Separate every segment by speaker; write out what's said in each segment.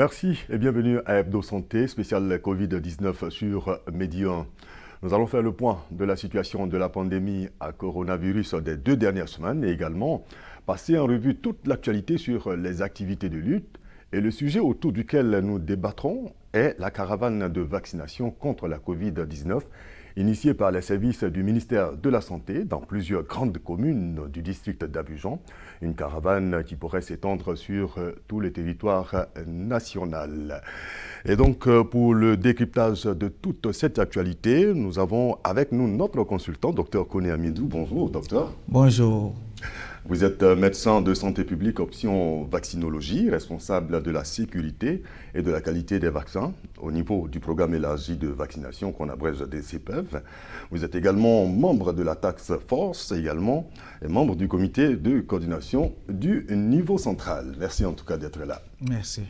Speaker 1: Merci et bienvenue à Hebdo Santé, spécial Covid-19 sur Medi 1. Nous allons faire le point de la situation de la pandémie à coronavirus des 2 dernières semaines et également passer en revue toute l'actualité sur les activités de lutte. Et le sujet autour duquel nous débattrons est la caravane de vaccination contre la Covid-19 initiée par les services du ministère de la Santé dans plusieurs grandes communes du district d'Abidjan. Une caravane qui pourrait s'étendre sur tout le territoire national. Et donc, pour le décryptage de toute cette actualité, nous avons avec nous notre consultant, Dr Koné Amidou. Bonjour, docteur.
Speaker 2: Bonjour.
Speaker 1: Vous êtes médecin de santé publique option vaccinologie, responsable de la sécurité et de la qualité des vaccins au niveau du programme élargi de vaccination qu'on abrège des CPEV. Vous êtes également membre de la Task Force et membre du comité de coordination du niveau central. Merci en tout cas d'être là.
Speaker 2: Merci.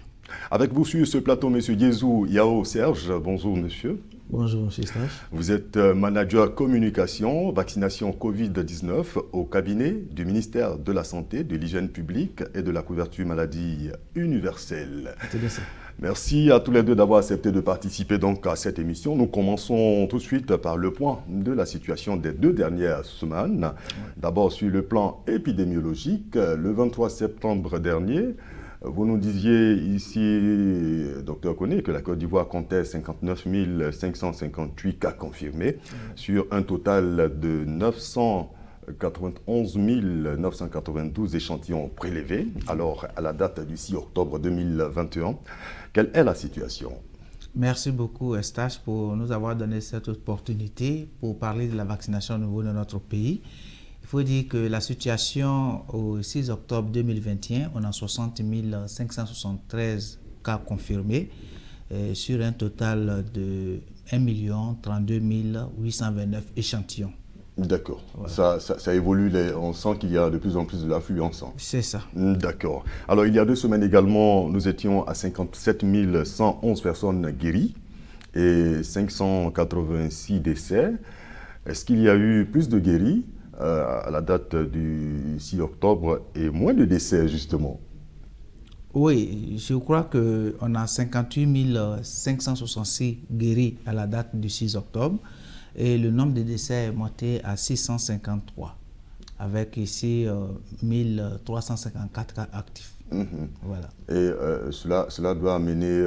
Speaker 1: Avec vous sur ce plateau, M. Diezou Yao Serge. Bonjour, monsieur.
Speaker 2: Bonjour, M. Stage.
Speaker 1: Vous êtes manager communication, vaccination Covid-19 au cabinet du ministère de la Santé, de l'Hygiène publique et de la couverture maladie universelle.
Speaker 2: C'est bien ça.
Speaker 1: Merci à tous les deux d'avoir accepté de participer donc à cette émission. Nous commençons tout de suite par le point de la situation des 2 dernières semaines. D'abord sur le plan épidémiologique, le 23 septembre dernier, vous nous disiez ici, Dr Koné, que la Côte d'Ivoire comptait 59 558 cas confirmés sur un total de 991 992 échantillons prélevés. Alors, à la date du 6 octobre 2021, quelle est la situation ?
Speaker 2: Merci beaucoup, Eustache, pour nous avoir donné cette opportunité pour parler de la vaccination au niveau de notre pays. Il faut dire que la situation au 6 octobre 2021, on a 60 573 cas confirmés sur un total de 1 032 829 échantillons. D'accord.
Speaker 1: Voilà. Ça évolue, on sent qu'il y a de plus en plus de l'affluence.
Speaker 2: C'est ça.
Speaker 1: D'accord. Alors, il y a 2 semaines également, nous étions à 57 111 personnes guéries et 586 décès. Est-ce qu'il y a eu plus de guéris à la date du 6 octobre et moins de décès, justement?
Speaker 2: Oui, je crois qu'on a 58 566 guéris à la date du 6 octobre et le nombre de décès est monté à 653, avec ici 1354 cas actifs. Voilà.
Speaker 1: Et cela doit amener,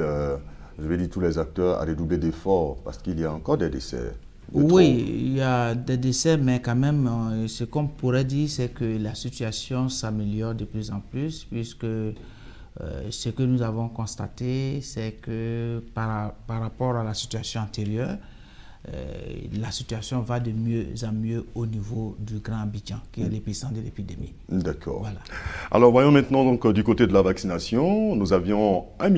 Speaker 1: je vais dire, tous les acteurs à redoubler d'efforts parce qu'il y a encore des décès.
Speaker 2: Oui, il y a des décès, mais quand même, ce qu'on pourrait dire, c'est que la situation s'améliore de plus en plus, puisque ce que nous avons constaté, c'est que par rapport à la situation antérieure, la situation va de mieux en mieux au niveau du Grand Abidjan, qui est l'épicentre de l'épidémie.
Speaker 1: D'accord.
Speaker 2: Voilà.
Speaker 1: Alors, voyons maintenant donc, du côté de la vaccination. Nous avions 1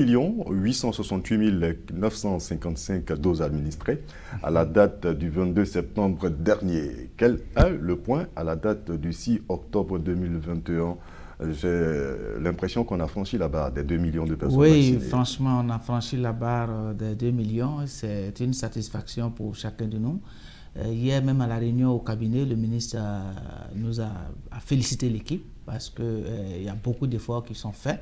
Speaker 1: 868 955 doses administrées à la date du 22 septembre dernier. Quel est le point à la date du 6 octobre 2021 ? J'ai l'impression qu'on a franchi la barre des 2 millions de personnes vaccinées.
Speaker 2: Oui, franchement, on a franchi la barre des 2 millions. C'est une satisfaction pour chacun de nous. Hier, même à la réunion au cabinet, le ministre nous a félicité l'équipe parce qu'il y a beaucoup d'efforts qui sont faits.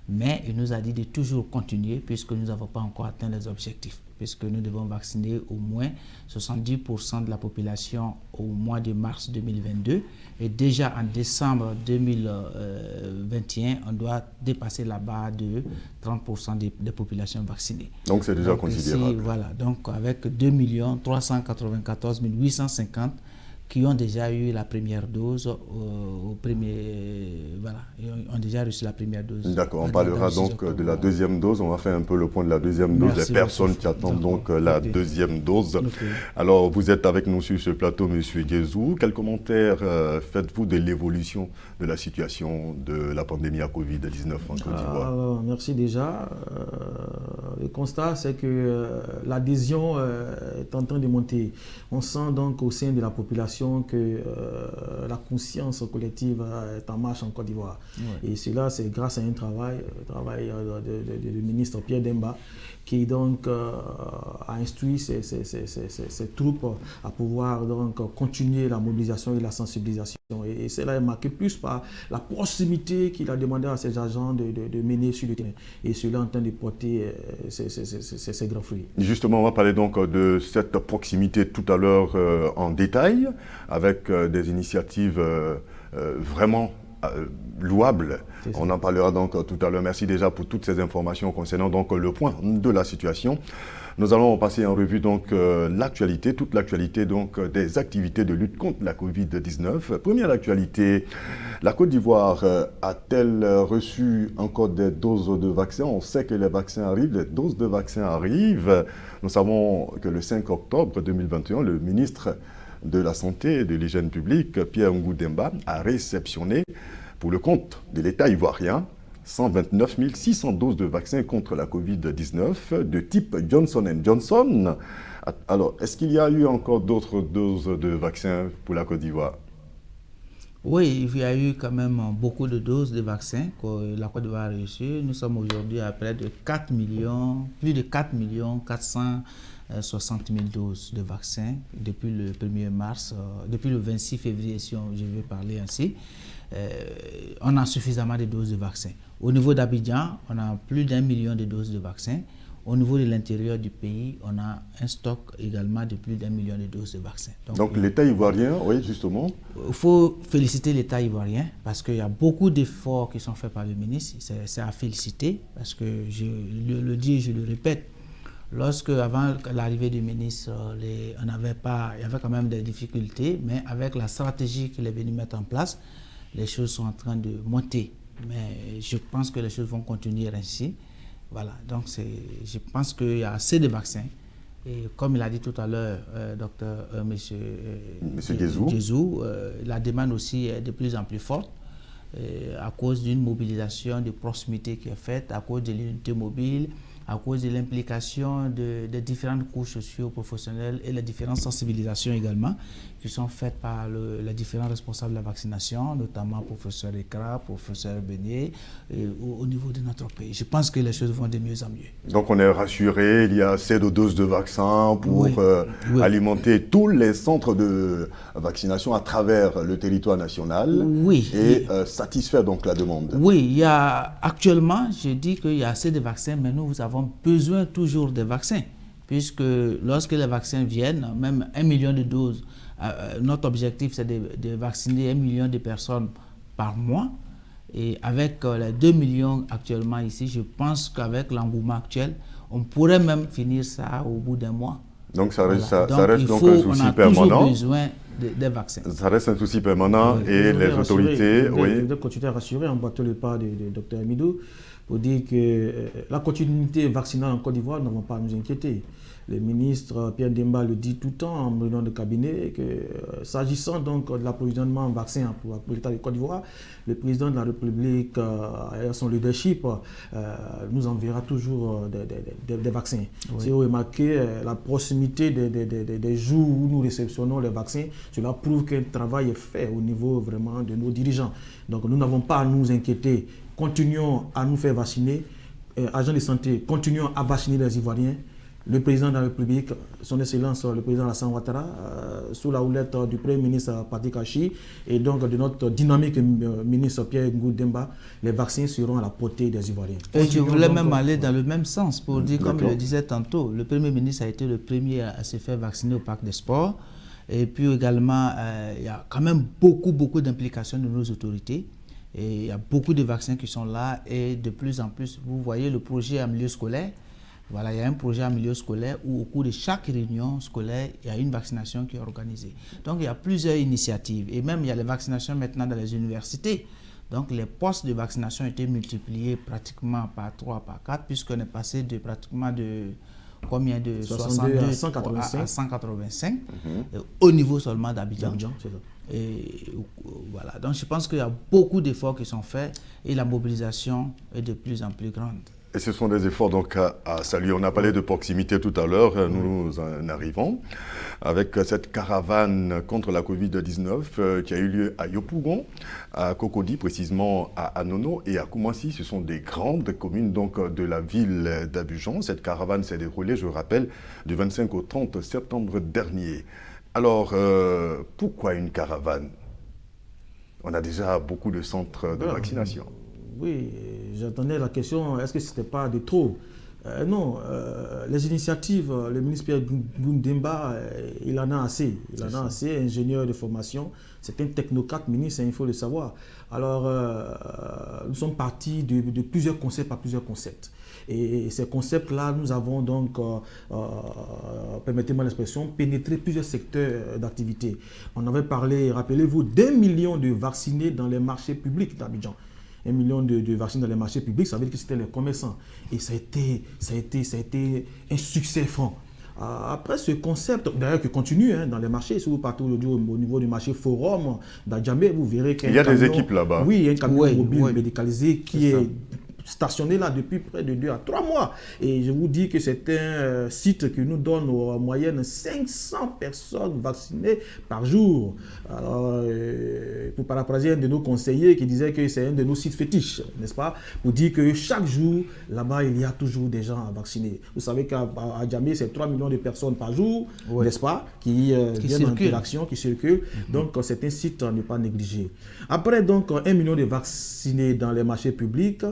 Speaker 2: Mais il nous a dit de toujours continuer puisque nous n'avons pas encore atteint les objectifs. Puisque nous devons vacciner au moins 70% de la population au mois de mars 2022. Et déjà en décembre 2021, on doit dépasser la barre de 30% des populations vaccinées.
Speaker 1: Donc c'est déjà considérable.
Speaker 2: Ici, voilà, donc avec 2 394 850 qui ont déjà eu la première dose ont déjà reçu la première dose.
Speaker 1: D'accord, on parlera donc de la deuxième dose. On va faire un peu le point de la deuxième dose.
Speaker 2: Merci,
Speaker 1: les personnes qui attendent donc la deuxième dose. Okay. Alors, vous êtes avec nous sur ce plateau, M. Diezou. Quel commentaire faites-vous de l'évolution de la situation de la pandémie à Covid-19 en Côte d'Ivoire?
Speaker 3: Alors, merci déjà. Le constat, c'est que l'adhésion est en train de monter. On sent donc au sein de la population que la conscience collective est en marche en Côte d'Ivoire. Ouais. Et cela, c'est grâce à un travail du ministre Pierre Demba, qui donc a instruit ses troupes à pouvoir donc continuer la mobilisation et la sensibilisation. Et cela est marqué plus par la proximité qu'il a demandé à ses agents de mener sur le terrain. Et cela en train de porter ses grands fruits.
Speaker 1: Justement, on va parler donc de cette proximité tout à l'heure en détail, avec des initiatives vraiment louable. On en parlera donc tout à l'heure. Merci déjà pour toutes ces informations concernant donc le point de la situation. Nous allons passer en revue donc l'actualité, toute l'actualité donc des activités de lutte contre la Covid-19. Première actualité, la Côte d'Ivoire a-t-elle reçu encore des doses de vaccins? On sait que les vaccins arrivent, les doses de vaccins arrivent. Nous savons que le 5 octobre 2021, le ministre de la Santé et de l'Hygiène publique, Pierre Ngou-Demba, a réceptionné pour le compte de l'État ivoirien 129 600 doses de vaccins contre la Covid-19 de type Johnson & Johnson. Alors, est-ce qu'il y a eu encore d'autres doses de vaccins pour la Côte d'Ivoire?
Speaker 2: Oui, il y a eu quand même beaucoup de doses de vaccins que la Côte d'Ivoire a reçues. Nous sommes aujourd'hui à près de 4 millions, plus de 4 460 000 doses de vaccins depuis le 1er mars, depuis le 26 février, si je veux parler ainsi. On a suffisamment de doses de vaccins. Au niveau d'Abidjan, on a plus d'1 million de doses de vaccins. Au niveau de l'intérieur du pays, on a un stock également de plus d'1 million de doses de vaccins. Donc
Speaker 1: l'État ivoirien, oui, justement.
Speaker 2: Il faut féliciter l'État ivoirien parce qu'il y a beaucoup d'efforts qui sont faits par le ministre. C'est à féliciter parce que je le dis et je le répète. Lorsque, avant l'arrivée du ministre, il y avait quand même des difficultés, mais avec la stratégie qu'il est venu mettre en place, les choses sont en train de monter. Mais je pense que les choses vont continuer ainsi. Voilà, donc je pense qu'il y a assez de vaccins. Et comme il a dit tout à l'heure, Monsieur Guézou, la demande aussi est de plus en plus forte à cause d'une mobilisation de proximité qui est faite, à cause de l'unité mobile, à cause de l'implication des différentes couches socio-professionnelles et les différentes sensibilisations également qui sont faites par les différents responsables de la vaccination, notamment professeur Ekra, professeur Beignet, au niveau de notre pays. Je pense que les choses vont de mieux en mieux.
Speaker 1: Donc on est rassuré, il y a assez de doses de vaccins pour alimenter tous les centres de vaccination à travers le territoire national et satisfaire donc la demande.
Speaker 2: Oui, il y a actuellement, je dis qu'il y a assez de vaccins, mais nous avons besoin toujours de vaccins, puisque lorsque les vaccins viennent, même 1 million de doses, notre objectif c'est de vacciner 1 million de personnes par mois. Et avec les 2 millions actuellement ici, je pense qu'avec l'engouement actuel, on pourrait même finir ça au bout d'un mois.
Speaker 1: Donc ça reste un souci permanent.
Speaker 2: On a toujours besoin des vaccins.
Speaker 1: Ça reste un souci permanent et les autorités...
Speaker 3: Je voudrais continuer à rassurer en battant le pas du Dr Amidou pour dire que la continuité vaccinale en Côte d'Ivoire ne va pas nous inquiéter. Le ministre Pierre Demba le dit tout le temps en réunion de cabinet que s'agissant donc de l'approvisionnement en vaccins pour l'État de Côte d'Ivoire, le président de la République et son leadership nous enverra toujours des vaccins. Si vous remarquez la proximité des jours où nous réceptionnons les vaccins, cela prouve qu'un travail est fait au niveau vraiment de nos dirigeants. Donc nous n'avons pas à nous inquiéter. Continuons à nous faire vacciner. Agents de santé, continuons à vacciner les Ivoiriens. Le président de la République, son Excellence, le président Alassane Ouattara, sous la houlette du Premier ministre Patrick Achi et donc de notre dynamique ministre Pierre Ngou-Demba, les vaccins seront à la portée des Ivoiriens.
Speaker 2: Et je voulais même aller dans le même sens pour dire, comme je le disais tantôt, le Premier ministre a été le premier à se faire vacciner au Parc des Sports. Et puis également, il y a quand même beaucoup d'implications de nos autorités. Et il y a beaucoup de vaccins qui sont là et de plus en plus, vous voyez le projet en milieu scolaire. Voilà, il y a un projet en milieu scolaire où au cours de chaque réunion scolaire, il y a une vaccination qui est organisée. Donc il y a plusieurs initiatives et même il y a les vaccinations maintenant dans les universités. Donc les postes de vaccination ont été multipliés pratiquement par 3, par 4 puisqu'on est passé de pratiquement de combien de
Speaker 3: 62
Speaker 2: à 185 au niveau seulement d'Abidjan. Et voilà, donc je pense qu'il y a beaucoup d'efforts qui sont faits et la mobilisation est de plus en plus grande.
Speaker 1: Et ce sont des efforts donc à saluer. On a parlé de proximité tout à l'heure, nous en arrivons avec cette caravane contre la Covid-19 qui a eu lieu à Yopougon, à Cocody précisément, à Anono et à Koumassi. Ce sont des grandes communes donc de la ville d'Abidjan. Cette caravane s'est déroulée, je rappelle, du 25 au 30 septembre dernier. Alors, pourquoi une caravane? On a déjà beaucoup de centres de vaccination.
Speaker 3: Oui, j'attendais la question, est-ce que ce n'était pas de trop? Non, les initiatives, le ministre Pierre Boundemba, il en a assez. Il en a assez, ingénieur de formation. C'est un technocrate ministre, il faut le savoir. Alors, nous sommes partis de plusieurs concepts à plusieurs concepts. Et ces concepts-là, nous avons donc, permettez-moi l'expression, pénétré plusieurs secteurs d'activité. On avait parlé, rappelez-vous, d'1 million de vaccinés dans les marchés publics d'Abidjan. 1 million de vaccins dans les marchés publics, ça veut dire que c'était les commerçants. Et ça a été un succès franc. Après ce concept, d'ailleurs qui continue dans les marchés, si vous partez aujourd'hui au niveau du marché Forum d'Adjamé, vous verrez qu'il y a
Speaker 1: des équipes là-bas.
Speaker 3: Oui, un camion mobile médicalisé qui est stationné là depuis près de 2 à 3 mois. Et je vous dis que c'est un site qui nous donne en moyenne 500 personnes vaccinées par jour. Alors, pour paraphraser un de nos conseillers qui disait que c'est un de nos sites fétiches, n'est-ce pas? Pour dire que chaque jour, là-bas, il y a toujours des gens à vacciner. Vous savez qu'à Djamé, c'est 3 millions de personnes par jour, n'est-ce pas? Qui viennent en interaction, qui circulent. Donc, c'est un site à ne pas négliger. Après, donc, 1 million de vaccinés dans les marchés publics.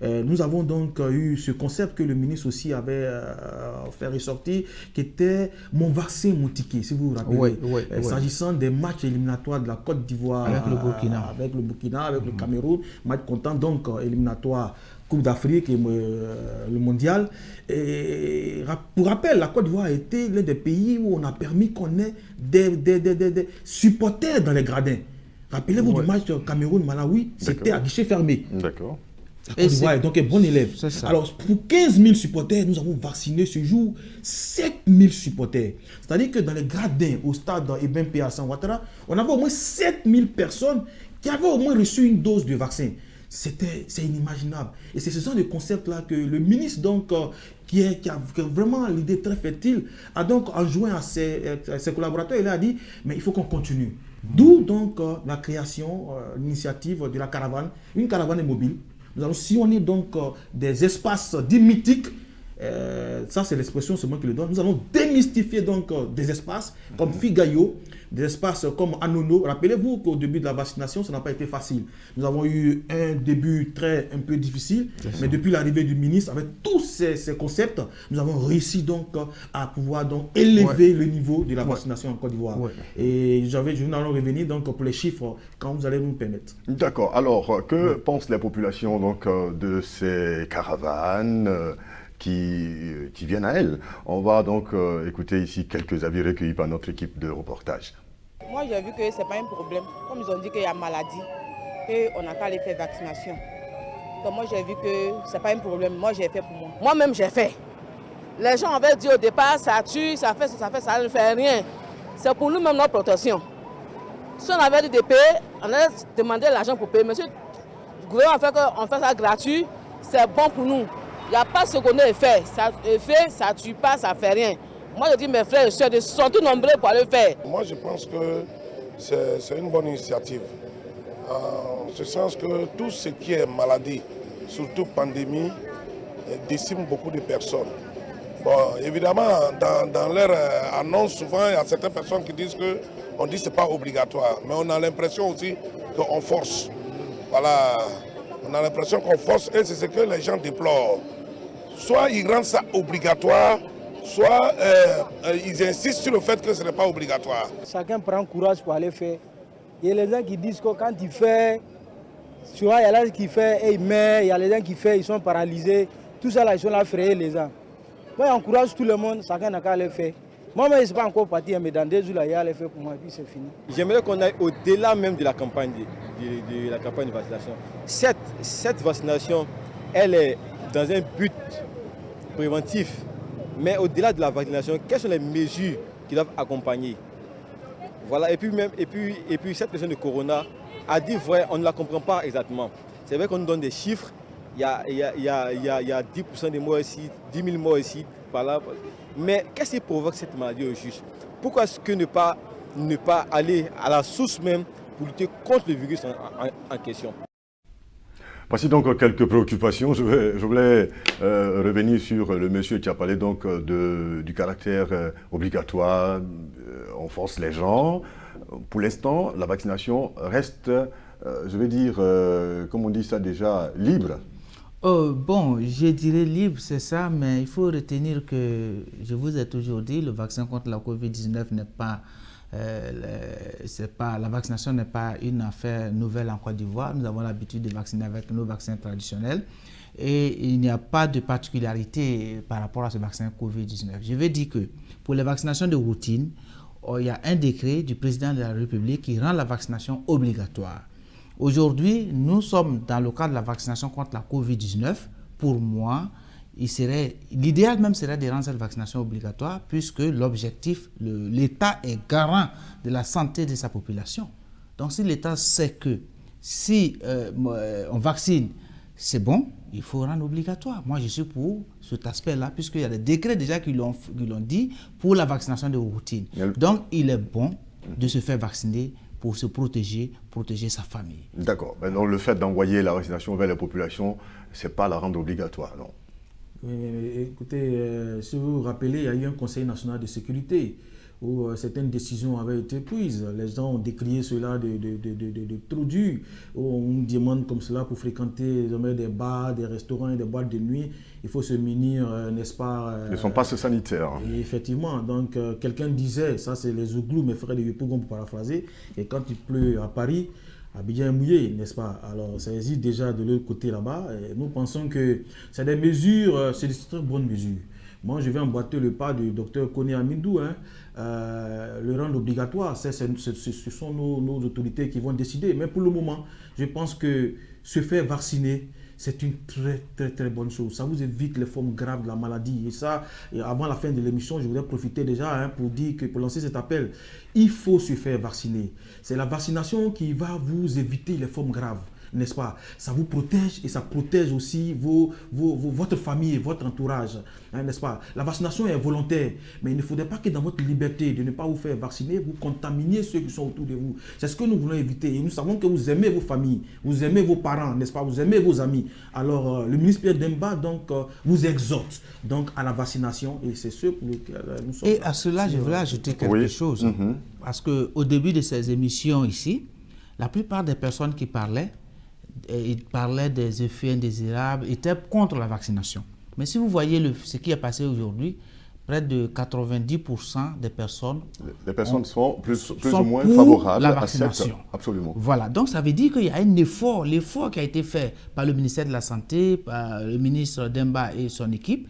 Speaker 3: Nous avons donc eu ce concept que le ministre aussi avait fait ressortir, qui était « Mon vaccin, mon ticket », si vous vous rappelez. S'agissant des matchs éliminatoires de la Côte d'Ivoire avec le Burkina, avec le Cameroun, match comptant donc éliminatoire Coupe d'Afrique et le mondial. Et pour rappel, la Côte d'Ivoire a été l'un des pays où on a permis qu'on ait des supporters dans les gradins. Rappelez-vous du match Cameroun-Malawi, c'était à guichet fermé.
Speaker 1: D'accord.
Speaker 3: La Côte d'Ivoire est donc un bon élève. Alors, pour 15 000 supporters, nous avons vacciné ce jour 7 000 supporters. C'est-à-dire que dans les gradins, au stade Ibn P. Hassan Ouattara, on avait au moins 7 000 personnes qui avaient au moins reçu une dose de vaccin. C'est inimaginable. Et c'est ce genre de concept-là que le ministre, donc, qui a vraiment l'idée très fertile, a donc enjoint à ses collaborateurs. Il a dit, mais il faut qu'on continue. D'où donc la création, l'initiative de la caravane, une caravane mobile. Nous allons sillonner donc des espaces dits mythiques. Ça, c'est l'expression, c'est moi qui le donne. Nous allons démystifier donc des espaces comme Figayo, des espaces comme Anono. Rappelez-vous qu'au début de la vaccination, ça n'a pas été facile. Nous avons eu un début un peu difficile, mais depuis l'arrivée du ministre, avec tous ces concepts, nous avons réussi donc à pouvoir donc élever le niveau de la vaccination en Côte d'Ivoire. Et je vais nous allons revenir donc pour les chiffres quand vous allez nous permettre.
Speaker 1: D'accord. Alors, que pensent les populations donc de ces caravanes qui viennent à elle? On va donc écouter ici quelques avis recueillis par notre équipe de reportage.
Speaker 4: Moi, j'ai vu que ce n'est pas un problème. Comme ils ont dit qu'il y a maladie, qu'on n'a qu'à aller faire vaccination. Donc moi, j'ai vu que ce n'est pas un problème. Moi, j'ai fait pour moi. Moi-même, j'ai fait. Les gens avaient dit au départ, ça tue, ça fait, ça ne fait rien. C'est pour nous-mêmes notre protection. Si on avait dit de payer, on allait demander l'argent pour payer. Monsieur, le gouvernement a fait ça gratuit, c'est bon pour nous. Il n'y a pas de second effet. Ça ne tue pas, ça ne fait rien. Moi, je dis mes frères et soeurs, ils sont tous nombreux pour aller faire.
Speaker 5: Moi, je pense que c'est une bonne initiative. En ce sens que tout ce qui est maladie, surtout pandémie, décime beaucoup de personnes. Bon, évidemment, dans leur annonce, souvent, il y a certaines personnes qui disent qu'on dit que ce n'est pas obligatoire. Mais on a l'impression aussi qu'on force. Voilà, on a l'impression qu'on force et c'est ce que les gens déplorent. Soit ils rendent ça obligatoire, soit ils insistent sur le fait que ce n'est pas obligatoire.
Speaker 6: Chacun prend courage pour aller faire. Il y a les gens qui disent que quand il fait, souvent il y a les gens qui font et ils meurent, il y a les gens qui font, ils sont paralysés. Tout ça là, ils sont là à frayer les gens. Moi, j'encourage tout le monde, chacun n'a qu'à aller faire. Moi-même, je ne suis pas encore parti, mais dans 2 jours, là, il y a aller faire pour moi, et puis c'est fini.
Speaker 7: J'aimerais qu'on aille au-delà même de la campagne de la campagne de vaccination. Cette vaccination, elle est dans un but préventif. Mais au-delà de la vaccination, quelles sont les mesures qui doivent accompagner? Voilà, et puis cette question de Corona a dit vrai, on ne la comprend pas exactement. C'est vrai qu'on nous donne des chiffres, il y a 10% de morts ici, 10 000 morts ici, par là. Mais qu'est-ce qui provoque cette maladie au juste? Pourquoi est-ce que ne pas aller à la source même pour lutter contre le virus en question?
Speaker 1: Voici donc quelques préoccupations. Je voulais revenir sur le monsieur qui a parlé donc du caractère obligatoire. On force les gens. Pour l'instant, la vaccination reste, je vais dire, comme on dit ça déjà, libre.
Speaker 2: Bon, je dirais libre, c'est ça, mais il faut retenir que, je vous ai toujours dit, le vaccin contre la COVID-19 n'est pas... la vaccination n'est pas une affaire nouvelle en Côte d'Ivoire. Nous avons l'habitude de vacciner avec nos vaccins traditionnels et il n'y a pas de particularité par rapport à ce vaccin COVID-19. Je vais dire que pour les vaccinations de routine, il y a un décret du président de la République qui rend la vaccination obligatoire. Aujourd'hui, nous sommes dans le cadre de la vaccination contre la COVID-19. Pour moi, l'idéal même serait de rendre cette vaccination obligatoire puisque l'objectif, l'État est garant de la santé de sa population. Donc si l'État sait que si on vaccine, c'est bon, il faut rendre obligatoire. Moi, je suis pour cet aspect-là puisqu'il y a des décrets déjà qui l'ont dit pour la vaccination de routine. Donc il est bon de se faire vacciner pour se protéger sa famille.
Speaker 1: D'accord. Donc le fait d'envoyer la vaccination vers les populations, ce n'est pas la rendre obligatoire, non?
Speaker 3: Mais écoutez, si vous vous rappelez, il y a eu un Conseil national de sécurité où certaines décisions avaient été prises. Les gens ont décrié cela de trop dur. On demande comme cela pour fréquenter des bars, des restaurants et des boîtes de nuit. Il faut se munir, n'est-ce pas?
Speaker 1: Ils sont passes sanitaires.
Speaker 3: Effectivement. Donc, quelqu'un disait, ça c'est les Ouglous, mes frères de Yopougon pour paraphraser, et quand il pleut à Paris, Abidjan est mouillé, n'est-ce pas? Alors, ça existe déjà de l'autre côté là-bas. Nous pensons que c'est des mesures, c'est des très bonnes mesures. Moi, je vais emboîter le pas du docteur Koné Amindou. Le rendre obligatoire, ce sont nos autorités qui vont décider. Mais pour le moment, je pense que se faire vacciner, c'est une très bonne chose. Ça vous évite les formes graves de la maladie. Et ça, avant la fin de l'émission, je voudrais profiter déjà pour lancer cet appel. Il faut se faire vacciner. C'est la vaccination qui va vous éviter les formes graves, n'est-ce pas? Ça vous protège et ça protège aussi votre famille et votre entourage, n'est-ce pas? La vaccination est volontaire, mais il ne faudrait pas que dans votre liberté de ne pas vous faire vacciner, vous contaminiez ceux qui sont autour de vous. C'est ce que nous voulons éviter. Et nous savons que vous aimez vos familles, vous aimez vos parents, n'est-ce pas? Vous aimez vos amis. Alors, le ministre Pierre Demba vous exhorte donc à la vaccination et c'est ce pour lequel nous sommes.
Speaker 2: Et à cela, je voulais ajouter quelque chose. Parce qu'au début de ces émissions ici, la plupart des personnes qui parlaient, ils parlaient des effets indésirables, étaient contre la vaccination. Mais si vous voyez ce qui est passé aujourd'hui, près de 90% des personnes...
Speaker 1: Les personnes sont plus ou moins favorables
Speaker 2: à la vaccination.
Speaker 1: Absolument.
Speaker 2: Voilà, donc ça veut dire qu'il y a un effort, l'effort qui a été fait par le ministère de la Santé, par le ministre Demba et son équipe,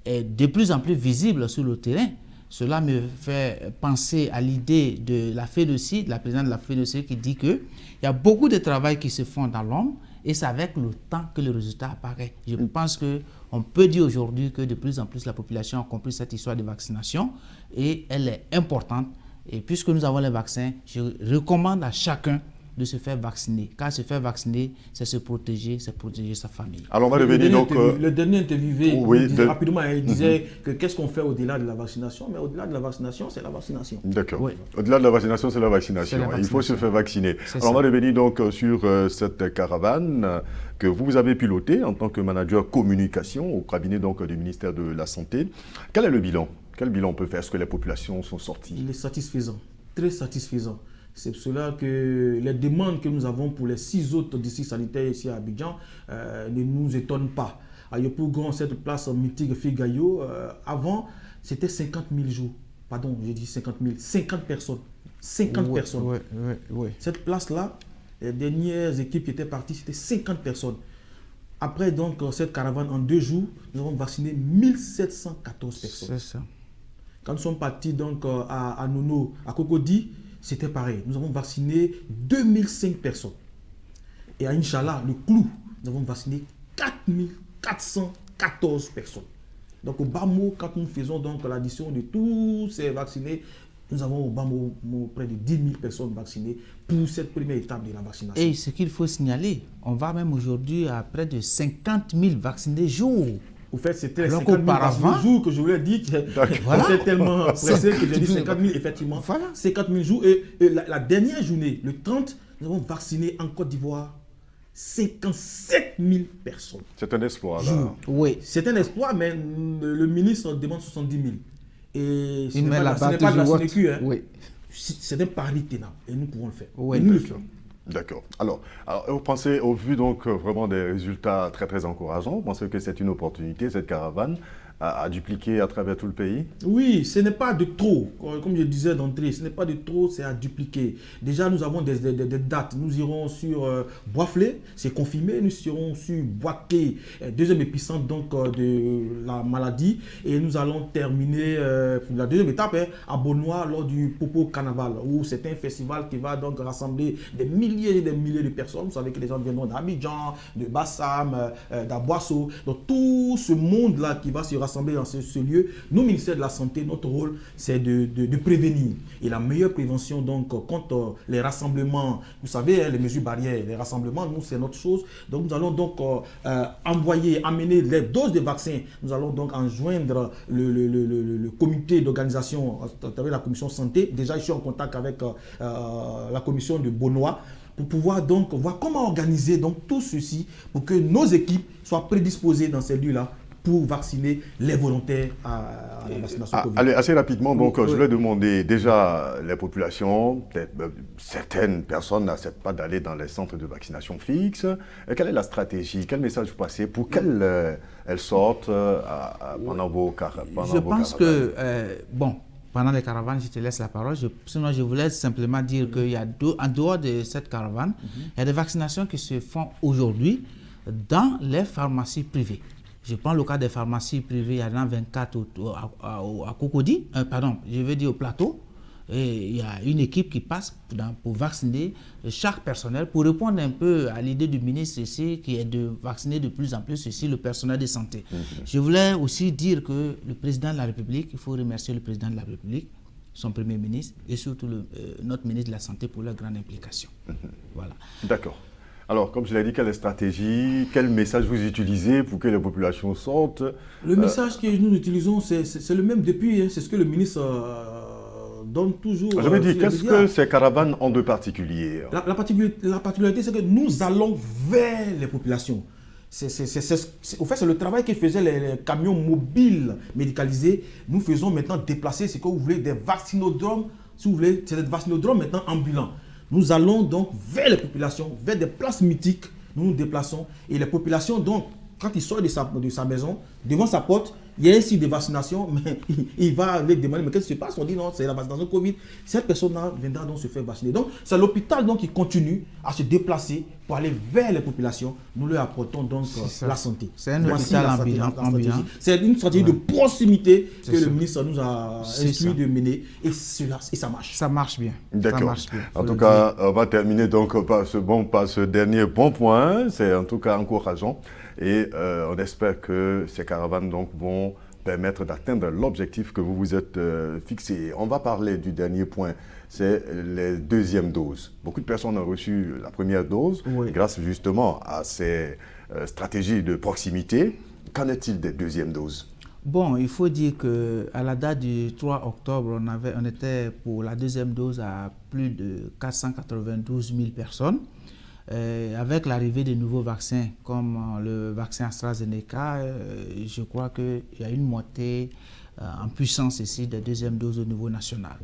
Speaker 2: est de plus en plus visible sur le terrain. Cela me fait penser à l'idée de la FENOCI, de la présidente de la FENOCI qui dit qu'il y a beaucoup de travail qui se font dans l'ombre et c'est avec le temps que le résultat apparaît. Je pense qu'on peut dire aujourd'hui que de plus en plus la population a compris cette histoire de vaccination et elle est importante. Et puisque nous avons les vaccins, je recommande à chacun de se faire vacciner. Car se faire vacciner, c'est se protéger, c'est protéger sa famille.
Speaker 1: Alors on va revenir donc...
Speaker 3: Le dernier interviewé, rapidement, il disait que qu'est-ce qu'on fait au-delà de la vaccination? Mais au-delà de la vaccination, c'est la vaccination.
Speaker 1: D'accord. Oui. Au-delà de la vaccination, c'est la vaccination. Il faut se faire vacciner. Alors on va revenir donc sur cette caravane que vous avez pilotée en tant que manager communication au cabinet donc, du ministère de la Santé. Quel est le bilan? Quel bilan on peut faire? Est-ce que les populations sont sorties?
Speaker 3: Il est satisfaisant, très satisfaisant. C'est pour cela que les demandes que nous avons pour les 6 autres districts sanitaires ici à Abidjan ne nous étonnent pas. À Yopougon, cette place mythique Figayo, avant, c'était 50 000 jours. Pardon, j'ai dit 50 000. 50 personnes. 50 personnes. Cette place-là, les dernières équipes qui étaient parties, c'était 50 personnes. Après donc cette caravane, en 2 jours, nous avons vacciné 1714 personnes.
Speaker 2: C'est ça.
Speaker 3: Quand nous sommes partis donc à Nono, à Cocody, c'était pareil. Nous avons vacciné 2005 personnes. Et à Inch'Allah, le Clou, nous avons vacciné 4414 personnes. Donc au bas mot, quand nous faisons donc l'addition de tous ces vaccinés, nous avons au Bambo près de 10 000 personnes vaccinées pour cette première étape de la vaccination.
Speaker 2: Et ce qu'il faut signaler, on va même aujourd'hui à près de 50 000 vaccinés jour.
Speaker 3: Au fait, c'était les
Speaker 2: Alors
Speaker 3: 50 000
Speaker 2: qu'auparavant,
Speaker 3: jours que je voulais dire que
Speaker 2: Voilà.
Speaker 3: j'étais tellement pressé que j'ai dit 50 000, effectivement.
Speaker 2: Voilà.
Speaker 3: 50 000 jours. Et la dernière journée, le 30, nous avons vacciné en Côte d'Ivoire 57 000 personnes.
Speaker 1: C'est un exploit, là.
Speaker 3: Jour.
Speaker 2: Oui.
Speaker 3: C'est un espoir, mais le ministre demande 70 000. Et ce
Speaker 2: Il
Speaker 3: n'est
Speaker 2: met
Speaker 3: pas,
Speaker 2: la
Speaker 3: ce
Speaker 2: barre
Speaker 3: n'est pas de la
Speaker 2: toujours
Speaker 3: sinécure.
Speaker 2: haute. Oui.
Speaker 3: C'est un pari ténable et nous pouvons le faire.
Speaker 2: Oui,
Speaker 3: et nous le
Speaker 2: d'accord.
Speaker 3: ferons.
Speaker 1: D'accord. Alors, vous pensez, au vu donc vraiment des résultats très très encourageants, vous pensez que c'est une opportunité, cette caravane, à dupliquer à travers tout le pays?
Speaker 3: Oui, ce n'est pas de trop. Comme je disais d'entrée, ce n'est pas de trop, c'est à dupliquer. Déjà, nous avons des dates. Nous irons sur Boisflé, c'est confirmé. Nous serons sur Boaké, deuxième épicentre donc, de la maladie. Et nous allons terminer la deuxième étape à Beaunois lors du Popo Carnaval, où c'est un festival qui va donc rassembler des milliers et des milliers de personnes. Vous savez que les gens viendront d'Abidjan, de Bassam, d'Aboisseau. Donc tout ce monde-là qui va se rassembler dans ce lieu, nous, ministère de la Santé, notre rôle, c'est de prévenir. Et la meilleure prévention, donc, contre les rassemblements, vous savez, les mesures barrières, les rassemblements, nous, c'est notre chose. Donc, nous allons donc amener les doses de vaccins. Nous allons donc enjoindre le comité d'organisation, avec la commission santé. Déjà, je suis en contact avec la commission de Beaunois, pour pouvoir donc voir comment organiser donc tout ceci pour que nos équipes soient prédisposées dans ces lieux-là pour vacciner les volontaires à la vaccination Covid.
Speaker 1: Allez, assez rapidement, donc,
Speaker 3: Oui.
Speaker 1: je vais demander déjà les populations, certaines personnes n'acceptent pas d'aller dans les centres de vaccination fixes. Quelle est la stratégie? Quel message vous passez pour qu'elles sortent pendant vos caravanes?
Speaker 2: Je pense que, pendant les caravanes, je te laisse la parole. Sinon, je voulais simplement dire qu'il y a en dehors de cette caravane, il y a des vaccinations qui se font aujourd'hui dans les pharmacies privées. Je prends le cas des pharmacies privées, il y en a 24 à Cocody, au plateau. Et il y a une équipe qui passe pour vacciner chaque personnel, pour répondre un peu à l'idée du ministre ici, qui est de vacciner de plus en plus ici le personnel de santé. Je voulais aussi dire que le président de la République, il faut remercier le président de la République, son premier ministre et surtout notre ministre de la Santé pour leur grande implication. Voilà.
Speaker 1: D'accord. Alors, comme je l'ai dit, quelle stratégie, quel message vous utilisez pour que les populations sortent?
Speaker 3: Le message que nous utilisons, c'est le même depuis, c'est ce que le ministre donne toujours.
Speaker 1: Je me dis, qu'est-ce que ces caravanes ont de particulier?
Speaker 3: La particularité, c'est que nous allons vers les populations. Au fait, c'est le travail que faisaient les camions mobiles médicalisés. Nous faisons maintenant déplacer, ce que vous voulez, des vaccinodromes, si vous voulez, c'est des vaccinodromes maintenant ambulants. Nous allons donc vers les populations, vers des places mythiques, nous nous déplaçons. Et les populations, donc, quand il sort de sa maison, devant sa porte, il y a un site de vaccination, mais il va aller demander, mais qu'est-ce qui se passe? On dit non, c'est la vaccination Covid. Cette personne-là viendra donc se faire vacciner. Donc, c'est l'hôpital donc qui continue à se déplacer pour aller vers les populations. Nous leur apportons donc la santé.
Speaker 2: C'est un hôpital ambulant.
Speaker 3: C'est une stratégie de proximité que le ministre nous a instruit de mener. Et ça marche.
Speaker 2: Ça marche bien.
Speaker 1: D'accord. En tout cas, on va terminer donc par ce dernier bon point. C'est en tout cas encourageant. Et on espère que ces caravanes donc vont permettre d'atteindre l'objectif que vous vous êtes fixé. On va parler du dernier point, c'est les deuxièmes doses. Beaucoup de personnes ont reçu la première dose grâce justement à ces stratégies de proximité. Qu'en est-il des deuxièmes doses?
Speaker 2: Bon, il faut dire qu'à la date du 3 octobre, on était pour la deuxième dose à plus de 492 000 personnes. Avec l'arrivée des nouveaux vaccins, comme le vaccin AstraZeneca, je crois qu'il y a une montée en puissance ici des deuxièmes doses au niveau national.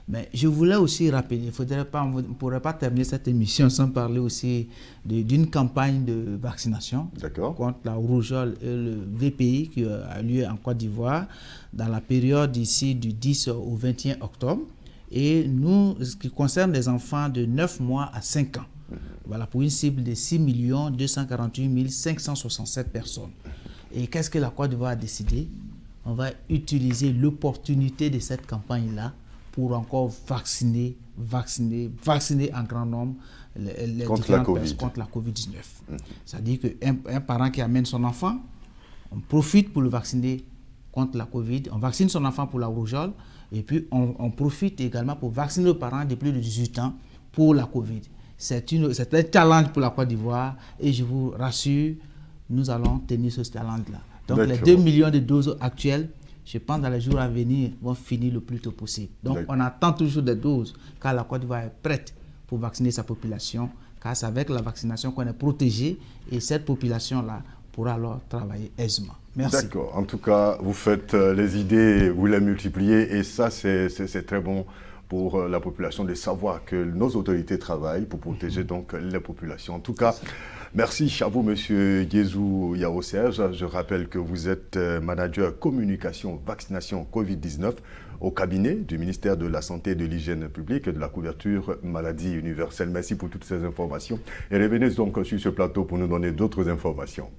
Speaker 2: Mais je voulais aussi rappeler, on ne pourrait pas terminer cette émission sans parler aussi d'une campagne de vaccination contre la rougeole et le VPI qui a lieu en Côte d'Ivoire dans la période ici du 10 au 21 octobre. Et nous, ce qui concerne les enfants de 9 mois à 5 ans. Voilà, pour une cible de 6 248 567 personnes. Et qu'est-ce que la Côte d'Ivoire a décidé? On va utiliser l'opportunité de cette campagne-là pour encore vacciner en grand nombre les
Speaker 1: contre la
Speaker 2: COVID-19. C'est-à-dire qu'un parent qui amène son enfant, on profite pour le vacciner contre la Covid. On vaccine son enfant pour la rougeole et puis on profite également pour vacciner les parents de plus de 18 ans pour la Covid. C'est un challenge pour la Côte d'Ivoire et je vous rassure, nous allons tenir ce challenge-là. Donc les 2 millions de doses actuelles, je pense dans les jours à venir, vont finir le plus tôt possible. Donc on attend toujours des doses car la Côte d'Ivoire est prête pour vacciner sa population, car c'est avec la vaccination qu'on est protégé et cette population-là pourra alors travailler aisément. Merci.
Speaker 1: D'accord. En tout cas, vous faites les idées, vous les multipliez et ça, c'est très bon pour la population de savoir que nos autorités travaillent pour protéger donc les populations. En tout cas, merci à vous, Monsieur Guézou Yao Serge. Je rappelle que vous êtes manager communication vaccination Covid-19 au cabinet du ministère de la Santé et de l'Hygiène publique et de la couverture maladie universelle. Merci pour toutes ces informations et revenez donc sur ce plateau pour nous donner d'autres informations.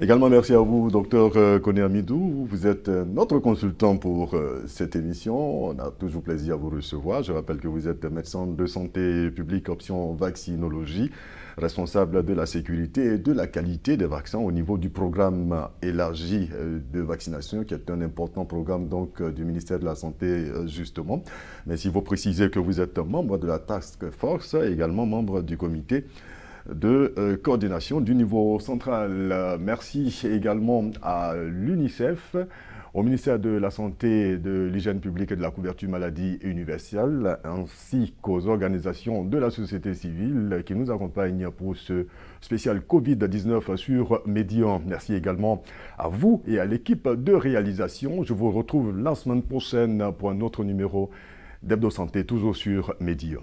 Speaker 1: Également, merci à vous, Dr Koné Amidou. Vous êtes notre consultant pour cette émission. On a toujours plaisir à vous recevoir. Je rappelle que vous êtes médecin de santé publique option vaccinologie, responsable de la sécurité et de la qualité des vaccins au niveau du programme élargi de vaccination, qui est un important programme donc, du ministère de la Santé, justement. Mais si vous précisez que vous êtes membre de la Task Force, également membre du comité de coordination du niveau central. Merci également à l'UNICEF, au ministère de la Santé, de l'Hygiène publique et de la couverture maladie universelle, ainsi qu'aux organisations de la société civile qui nous accompagnent pour ce spécial Covid-19 sur Médian. Merci également à vous et à l'équipe de réalisation. Je vous retrouve la semaine prochaine pour un autre numéro d'Hebdo Santé, toujours sur Médian.